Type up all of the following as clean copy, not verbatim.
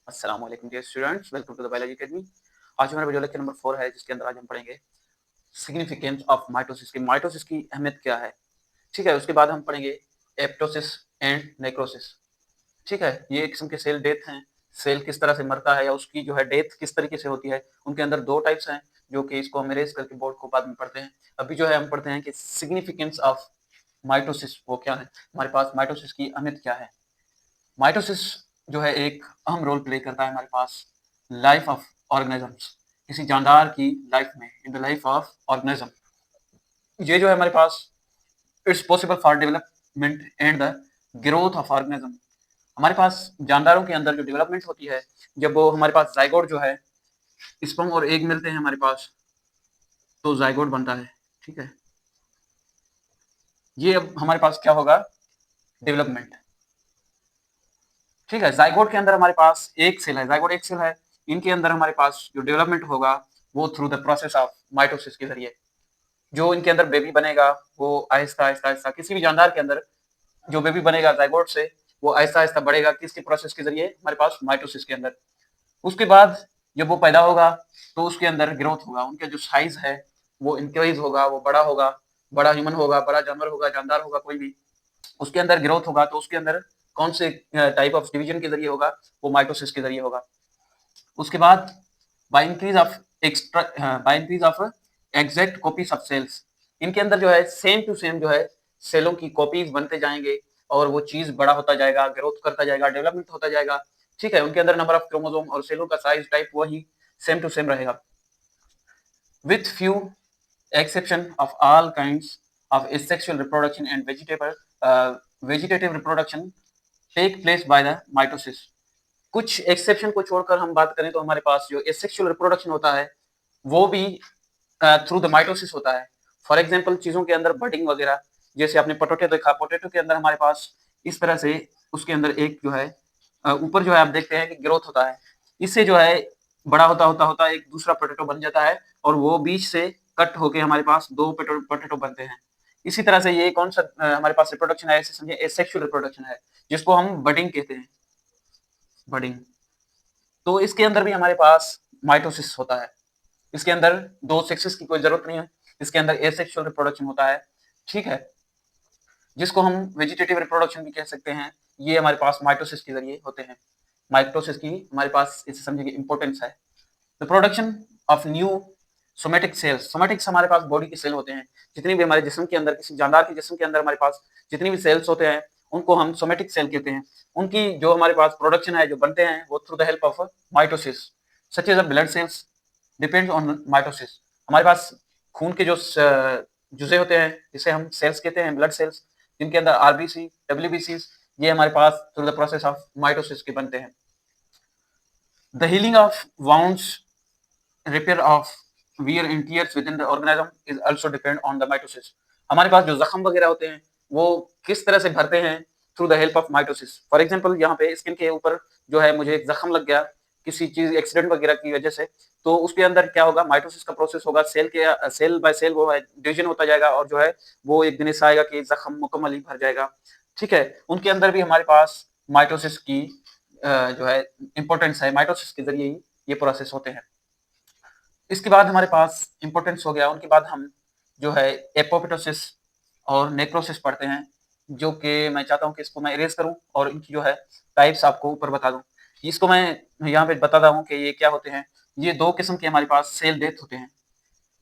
अस्सलाम वालेकुम dear students, welcome to the biology academy. आज हमारा वीडियो लेक्चर नंबर 4 है, जिसके अंदर आज हम पढ़ेंगे सिग्निफिकेंस ऑफ माइटोसिस की अहमियत क्या है। ठीक है, उसके बाद हम पढ़ेंगे एप्टोसिस एंड नेक्रोसिस। ठीक है, ये एक किस्म के सेल डेथ हैं। सेल किस तरह से मरता है या उसकी जो है डेथ किस तरीके से होती है। उनके अंदर दो टाइप्स हैं, जो कि इसको हम इरेज करके बोर्ड को बाद में पढ़ते हैं। अभी जो है हम पढ़ते हैं कि सिग्निफिकेंस ऑफ माइटोसिस वो क्या है, हमारे पास माइटोसिस की अहमियत क्या है। माइटोसिस जो है एक अहम रोल प्ले करता है हमारे पास लाइफ ऑफ ऑर्गेनिजम्स, किसी जानदार की लाइफ में, in the life of organism. ये जो है हमारे पास it's possible for development and the growth of organism. हमारे पास जानदारों के अंदर जो डेवलपमेंट होती है, जब वो हमारे पास जाइगोट जो है, स्पर्म और एग मिलते हैं हमारे पास, तो जाइगोट बनता है। ठीक है, ये अब हमारे पास क्या होगा, डेवलपमेंट। ठीक है, जाइगोट के अंदर हमारे पास एक सेल है, जाइगोट एक सेल है। इनके अंदर हमारे पास जो डेवलपमेंट होगा वो through the process of mitosis के जरिए। जो इनके अंदर बेबी बनेगा वो आहिस्ता आहिस्ता आहिस्ता, किसी भी जानदार के अंदर जो बेबी बनेगा जाइगोट से, वो आहिस्ता आहिस्ता बढ़ेगा किसके प्रोसेस के जरिए, हमारे पास माइटोसिस के अंदर। उसके बाद जब वो पैदा होगा तो उसके अंदर ग्रोथ होगा, उनका जो साइज है वो इंक्रीज होगा, वो बड़ा होगा, बड़ा ह्यूमन होगा, बड़ा जानवर होगा, जानदार होगा कोई भी, उसके अंदर ग्रोथ होगा। तो उसके अंदर कौन से टाइप ऑफ डिवीजन के जरिए होगा, वो माइटोसिस के जरिए होगा। उसके बाद by increase of extra by increase of exact copies of cells, इनके अंदर जो है सेम टू सेम जो है सेलों की कॉपीज बनते जाएंगे, और वो चीज बड़ा होता जाएगा, ग्रोथ करता जाएगा, डेवलपमेंट होता जाएगा। ठीक है, उनके अंदर नंबर ऑफ क्रोमोसोम और सेलों का साइज टाइप वही सेम टू सेम रहेगा, with few exception of all kinds of asexual reproduction and vegetative reproduction take place by the mitosis। कुछ एक्सेप्शन को छोड़कर हम बात करें तो हमारे पास जो एसेक्सुअल रिप्रोडक्शन होता है वो भी थ्रू द माइटोसिस होता है। फॉर एग्जांपल चीजों के अंदर बडिंग वगैरह, जैसे आपने पोटैटो देखा, पोटैटो के अंदर हमारे पास इस तरह से उसके अंदर एक जो है ऊपर जो है आप देखते हैं कि ग्रोथ होता है, इससे जो है बड़ा होता होता होता एक दूसरा पोटैटो बन जाता है, और वो बीच से कट होके हमारे पास दो पोटैटो बनते हैं। इसी तरह से ये कौन सा हमारे पास रिप्रोडक्शन है, ऐसे समझिए एसेक्सुअल रिप्रोडक्शन है, जिसको हम बडिंग कहते हैं, बडिंग। तो इसके अंदर भी हमारे पास माइटोसिस होता है। इसके अंदर दो सेक्सेस की कोई जरूरत नहीं है, इसके अंदर एसेक्सुअल रिप्रोडक्शन होता है। ठीक है, जिसको हम वेजिटेटिव रिप्रोडक्शन भी कह सकते हैं। ये हमारे पास माइटोसिस के जरिए होते हैं। माइटोसिस की हमारे पास इसे समझिए कि इंपॉर्टेंस है। The production of new somatic cells, somatics हमारे पास बॉडी के सेल होते हैं। जितनी भी हमारे जिस्म के अंदर, किसी जानदार के जिस्म के अंदर हमारे पास जितनी भी सेल्स होते हैं, उनको हम सोमेटिक सेल कहते हैं। उनकी जो हमारे पास प्रोडक्शन है, जो बनते हैं, वो through the help of mitosis. Such as blood cells depends on mitosis. हमारे पास खून के जो जुजे होते हैं, जिसे हम सेल्स कहते हैं, ब्लड सेल्स, जिनके अंदर आरबीसी, डब्ल्यूबीसी, ये हमारे पास through the process of mitosis के बनते हैं। The healing of wounds, repair of wear and tears within the organism is also depend on the mitosis. हमारे पास जो जख्म वगैरह होते हैं वो किस तरह से भरते हैं, through the help of mitosis. For example यहाँ पे स्किन के ऊपर जो है मुझे एक जख्म लग गया किसी चीज एक्सीडेंट वगैरह की वजह से, तो उसके अंदर क्या होगा, माइटोसिस का प्रोसेस होगा, सेल बाय सेल वो डिवीजन होता जाएगा, और जो है वो एक दिन ऐसा आएगा कि जख्म मुकम्मल भर जाएगा। ठीक है, उनके अंदर भी हमारे पास माइटोसिस की जो है इंपॉर्टेंस है, माइटोसिस के जरिए ही ये प्रोसेस होते हैं। इसके बाद हमारे पास इंपॉर्टेंस हो गया, उनके बाद हम जो है एपोप्टोसिस और नेक्रोसिस पढ़ते हैं, जो कि मैं चाहता हूं कि इसको मैं इरेज करूं और इनकी जो है टाइप्स आपको ऊपर बता दूं। इसको मैं यहाँ पे बताता हूँ कि ये क्या होते हैं। ये दो किस्म के हमारे पास सेल डेथ होते हैं।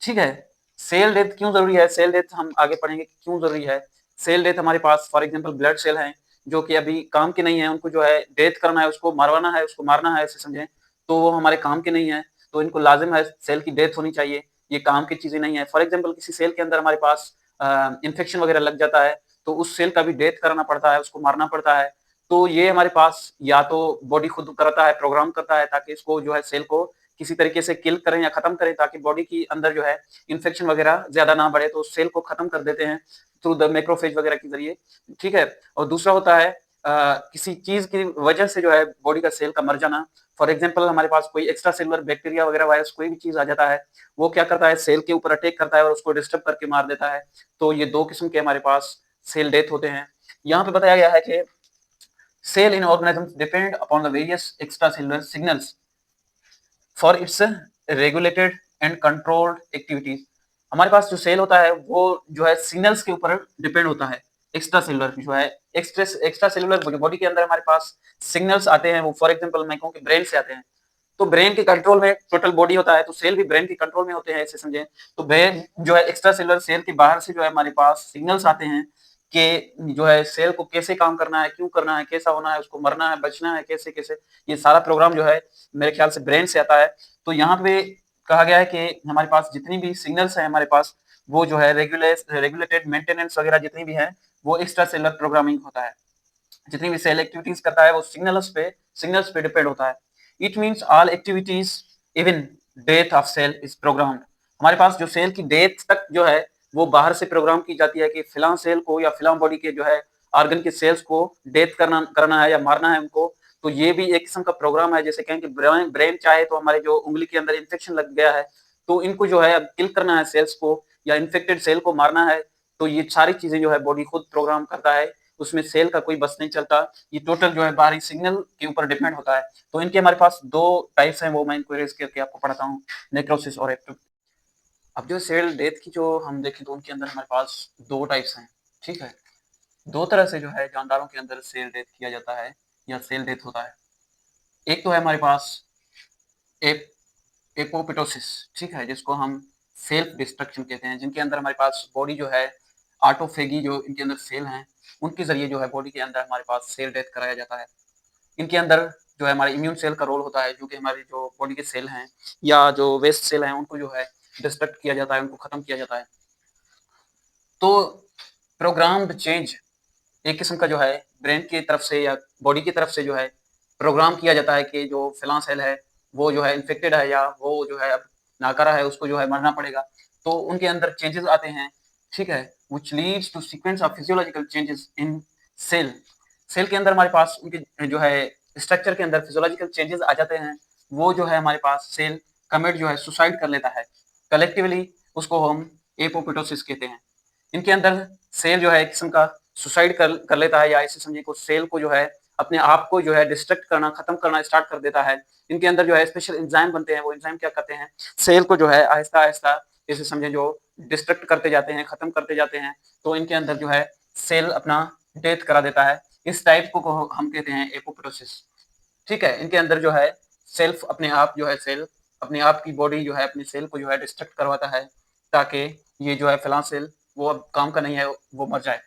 ठीक है, सेल डेथ क्यों जरूरी है, सेल डेथ हम आगे पढ़ेंगे कि क्यों जरूरी है। सेल डेथ हमारे पास फॉर एग्जांपल ब्लड सेल हैं, जो कि अभी काम के नहीं है, उनको जो है डेथ करना है, उसको मरवाना है, उसको मारना है, ऐसे समझें, तो वो हमारे काम के नहीं है। तो इनको लाजिम है सेल की डेथ होनी चाहिए, ये काम की चीजें नहीं है। फॉर एग्जाम्पल किसी सेल के अंदर हमारे पास इन्फेक्शन वगैरह लग जाता है, तो उस सेल का भी डेथ कराना पड़ता है, उसको मारना पड़ता है। तो ये हमारे पास या तो बॉडी खुद करता है, प्रोग्राम करता है, ताकि इसको जो है सेल को किसी तरीके से किल करें या खत्म करें, ताकि बॉडी की अंदर जो है इन्फेक्शन वगैरह ज्यादा ना बढ़े, तो सेल को खत्म कर देते हैं थ्रू द मैक्रोफेज वगैरह के जरिए। ठीक है, और दूसरा होता है किसी चीज की वजह से जो है बॉडी का सेल का मर जाना। फॉर एग्जांपल हमारे पास कोई एक्स्ट्रा सेलुलर बैक्टीरिया वगैरह, वायरस, कोई भी चीज आ जाता है, वो क्या करता है, सेल के ऊपर अटैक करता है और उसको डिस्टर्ब करके मार देता है। तो ये दो किस्म के हमारे पास सेल डेथ होते हैं। यहाँ पे बताया गया है कि Cell in organisms depend upon the various extracellular signals for its regulated and controlled activities. हमारे पास जो सेल होता है वो जो है सिग्नल्स के ऊपर डिपेंड होता है। एक्स्ट्रा सेलुलर जो है एक्स्ट्रा सेलुलर बॉडी के अंदर हमारे पास सिग्नल्स आते हैं, वो फॉर एग्जांपल मैं कहूँ कि ब्रेन से आते हैं। तो ब्रेन के कंट्रोल में टोटल बॉडी होता है, तो सेल भी ब्रेन के कंट्रोल में होते हैं, ऐसे समझें। तो ब्रेन जो है एक्स्ट्रा सेलुलर सेल के बाहर से जो है हमारे पास सिग्नल्स आते हैं कि जो है सेल को कैसे काम करना है, क्यों करना है, कैसा होना है, उसको मरना है, बचना है, कैसे कैसे, ये सारा प्रोग्राम जो है मेरे ख्याल से ब्रेन से आता है। तो यहाँ पे कहा गया है कि हमारे पास जितनी भी सिग्नल्स हैं हमारे पास, वो जो है रेगुलेटेड मेंटेनेंस वगैरह जितनी भी है, वो एक्स्ट्रा सेलुलर प्रोग्रामिंग होता है। जितनी भी सेल एक्टिविटीज करता है वो सिग्नल्स पे डिपेंड होता है। It means all activities even death of cell is programmed. हमारे पास जो सेल की डेथ तक जो है वो बाहर से प्रोग्राम की जाती है कि फिलहाल सेल को या फिलहाल बॉडी के जो है ऑर्गन के सेल्स को डेथ करना है या मारना है उनको। तो ये भी एक किस्म का प्रोग्राम है। जैसे कहें कि ब्रेन चाहे तो हमारे जो उंगली के अंदर इन्फेक्शन लग गया है तो इनको जो है अब किल करना है सेल्स को, या इन्फेक्टेड सेल को मारना है। तो ये सारी चीजें जो है बॉडी खुद प्रोग्राम करता है, उसमें सेल का कोई बस नहीं चलता। ये टोटल जो है बाहरी सिग्नल के ऊपर डिपेंड होता है। तो इनके हमारे पास दो टाइप्स हैं, वो मैं इनको इरेज करके आपको पढ़ाता हूँ, नेक्रोसिस और एप्टो। अब जो सेल डेथ की जो हम देखें तो उनके अंदर हमारे पास दो टाइप्स हैं, ठीक है। दो तरह से जो है जानदारों के अंदर सेल डेथ किया जाता है या सेल डेथ होता है। एक तो है हमारे पास एप एपोप्टोसिस, ठीक है, जिसको हम सेल्फ डिस्ट्रक्शन कहते हैं, जिनके अंदर हमारे पास बॉडी जो है ऑटोफेगी जो इनके अंदर सेल हैं उनके जरिए जो है बॉडी के अंदर हमारे पास सेल डेथ कराया जाता है। इनके अंदर जो है हमारे इम्यून सेल का रोल होता है, जो कि हमारी जो बॉडी के सेल हैं या जो वेस्ट सेल हैं उनको जो है डिस्ट्रक्ट किया जाता है, उनको खत्म किया जाता है। तो प्रोग्राम्ड चेंज एक किस्म का जो है ब्रेन की तरफ से या बॉडी की तरफ से जो है प्रोग्राम किया जाता है कि जो फलां सेल है वो जो है इन्फेक्टेड है या वो जो है अब नाकारा है, उसको जो है मरना पड़ेगा। तो उनके अंदर चेंजेस आते हैं, ठीक है, which leads to sequence of physiological changes in cell. Cell के अंदर हमारे पास उनके जो है स्ट्रक्चर के अंदर फिजियोलॉजिकल चेंजेस आ जाते हैं। वो जो है हमारे पास सेल कमिट जो है सुसाइड कर लेता है कलेक्टिवली, उसको हम एपोप्टोसिस कहते हैं। इनके अंदर सेल जो है एक किस्म का सुसाइड कर लेता है, या ऐसे समझिए को सेल को जो है अपने आप को जो है डिस्ट्रक्ट करना, खत्म करना स्टार्ट कर देता है। इनके अंदर जो है स्पेशल एंजाइम बनते हैं, वो एंजाइम क्या करते हैं, सेल को जो है आहिस्ता आहिस्ता जैसे समझे जो डिस्ट्रक्ट करते जाते हैं, खत्म करते जाते हैं। तो इनके अंदर जो है सेल अपना डेथ करा देता है। इस टाइप को हम कहते हैं एपोप्टोसिस, ठीक है। इनके अंदर जो है सेल्फ अपने आप जो है सेल अपने आप की बॉडी जो है अपने सेल को जो है डिस्ट्रक्ट करवाता है ताकि ये जो है फलां सेल वो अब काम का नहीं है, वो मर जाए।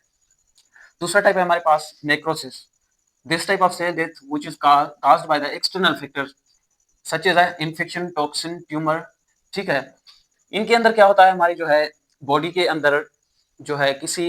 दूसरा टाइप है हमारे पास necrosis. This type of cell death which is caused by the external factors such as infection, toxin, tumor, ठीक है। इनके अंदर क्या होता है, हमारी जो है बॉडी के अंदर जो है किसी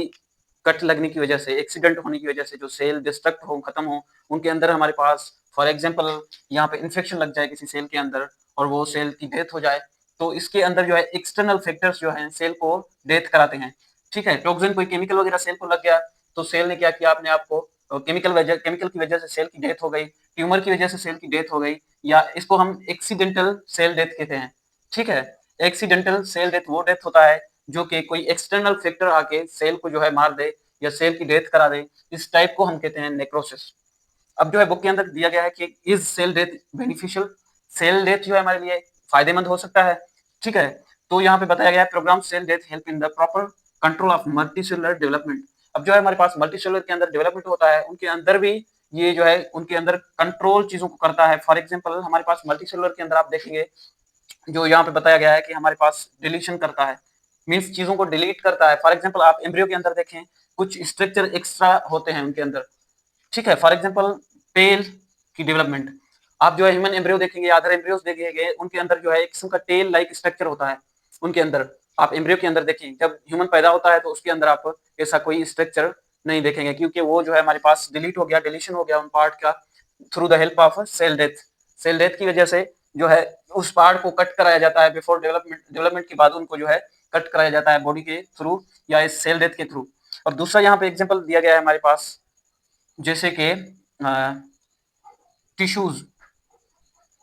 कट लगने की वजह से, एक्सीडेंट होने की वजह से जो सेल डिस्ट्रक्ट हो, खत्म हो, उनके अंदर हमारे पास फॉर एग्जांपल यहाँ पे इन्फेक्शन लग जाए किसी सेल के अंदर और वो सेल की डेथ हो जाए। तो इसके अंदर जो है एक्सटर्नल फैक्टर्स जो है सेल को डेथ कराते हैं, ठीक है। टॉक्सिन कोई केमिकल वगैरह सेल को लग गया तो सेल ने क्या किया, अपने आप को केमिकल की वजह से सेल की डेथ हो गई, ट्यूमर की वजह से सेल की डेथ हो गई, या इसको हम एक्सीडेंटल सेल डेथ कहते हैं, ठीक है। एक्सीडेंटल सेल डेथ वो डेथ होता है जो कि कोई एक्सटर्नल फैक्टर आके सेल को जो है मार दे या सेल की डेथ करा दे। इस टाइप को हम कहते हैं नेक्रोसिस। अब जो है बुक के अंदर दिया गया है कि is cell death beneficial, cell death जो है हमारे लिए फायदेमंद हो सकता है, ठीक है। तो यहाँ पे बताया गया है program cell death help in the proper control of multicellular development. अब जो है हमारे पास मल्टीसेलुलर के अंदर डेवलपमेंट होता है, उनके अंदर भी ये जो है उनके अंदर कंट्रोल चीजों को करता है। फॉर एग्जाम्पल हमारे पास मल्टीसेलुलर के अंदर आप देखेंगे जो यहाँ पे बताया गया है कि हमारे पास डिलीशन करता है, मीन्स चीजों को डिलीट करता है। फॉर एग्जाम्पल आप एम्ब्रियो के अंदर देखें, कुछ स्ट्रक्चर एक्स्ट्रा होते हैं उनके अंदर, ठीक है। फॉर एग्जाम्पल टेल की डेवलपमेंट, आप जो है ह्यूमन एम्ब्रियो देखेंगे, अदर एम्ब्रियोस देखेंगे, उनके अंदर जो है एक किस्म का टेल लाइक स्ट्रक्चर होता है उनके अंदर। आप एम्ब्रियो के अंदर देखिए, जब ह्यूमन पैदा होता है तो उसके अंदर आप ऐसा कोई स्ट्रक्चर नहीं देखेंगे, क्योंकि वो जो है हमारे पास डिलीट हो गया, डिलीशन हो गया उन पार्ट का through the help of cell death. Cell death की वजह से जो है उस पार्ट को कट कराया जाता है, बिफोर डेवलपमेंट के बाद उनको जो है कट कराया जाता है बॉडी के थ्रू या इस सेल डेथ के थ्रू। और दूसरा यहाँ पे एग्जाम्पल दिया गया है हमारे पास, जैसे कि टिश्यूज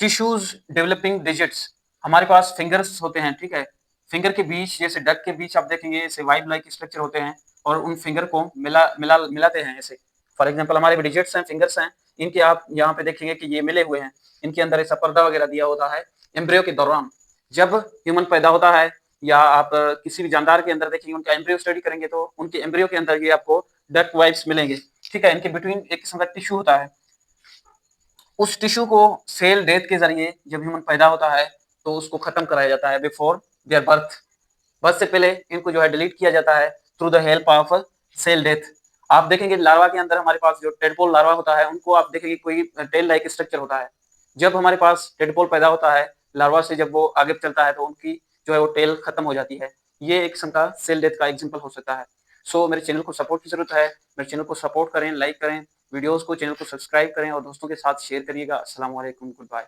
टिश्यूज डेवलपिंग डिजिट्स, हमारे पास फिंगर्स होते हैं, ठीक है। फिंगर के बीच, जैसे डक के बीच आप देखेंगे ऐसे वाइब लाइक स्ट्रक्चर होते हैं और उन फिंगर को मिलाते हैं ऐसे। फॉर एग्जांपल हमारे डिजिट्स हैं, फिंगर्स हैं, इनके आप यहाँ पे देखेंगे कि ये मिले हुए हैं, इनके अंदर ऐसा पर्दा वगैरह दिया होता है एम्ब्रियो के दौरान। जब ह्यूमन पैदा होता है या आप किसी भी जानदार के अंदर देखेंगे, उनका एम्ब्रियो स्टडी करेंगे तो उनके एम्ब्रियो के अंदर ये आपको डक्ट वाइब्स मिलेंगे, ठीक है। इनके बिटवीन एक किस्म का टिश्यू होता है, उस टिश्यू को सेल डेथ के जरिए जब ह्यूमन पैदा होता है तो उसको खत्म कराया जाता है बिफोर देयर बर्थ। बर्थ से पहले इनको जो है डिलीट किया जाता है through the help of cell death. आप देखेंगे लार्वा के अंदर हमारे पास जो टेडपोल लार्वा होता है, उनको आप देखेंगे कोई टेल लाइक स्ट्रक्चर होता है। जब हमारे पास टेडपोल पैदा होता है लार्वा से, जब वो आगे चलता है तो उनकी जो है वो टेल खत्म हो जाती है। ये एक किस्म का सेल डेथ का एग्जांपल हो सकता है। सो मेरे चैनल को सपोर्ट की जरूरत है, मेरे चैनल को सपोर्ट करें, लाइक करें, वीडियोस को, चैनल को सब्सक्राइब करें और दोस्तों के साथ शेयर करिएगा। अस्सलाम वालेकुम, गुड बाय।